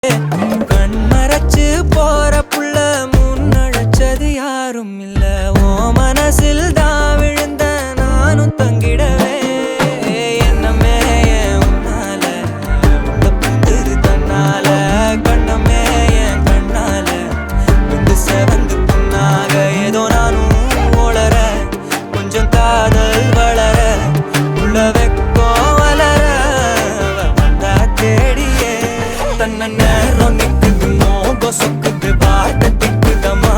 கண் மறைச்சு போற புள்ள முன்னழைச்சது யாரும் இல்ல. ஓ மனசில் தான் விழுந்த நானும் தங்கிடவே என்னமே உன்னால புந்துது தன்னால கண்ணமே என் கண்ணால வந்து செவந்து புண்ணாக ஏதோ நானும் ஓளற கொஞ்சம் காதல் வளர உள்ள வெக்கோ வளர வந்தா தேடியே தன்ன நேரம் நிக்குது மோகம் சொக்குது பாட்ட திக்குதமா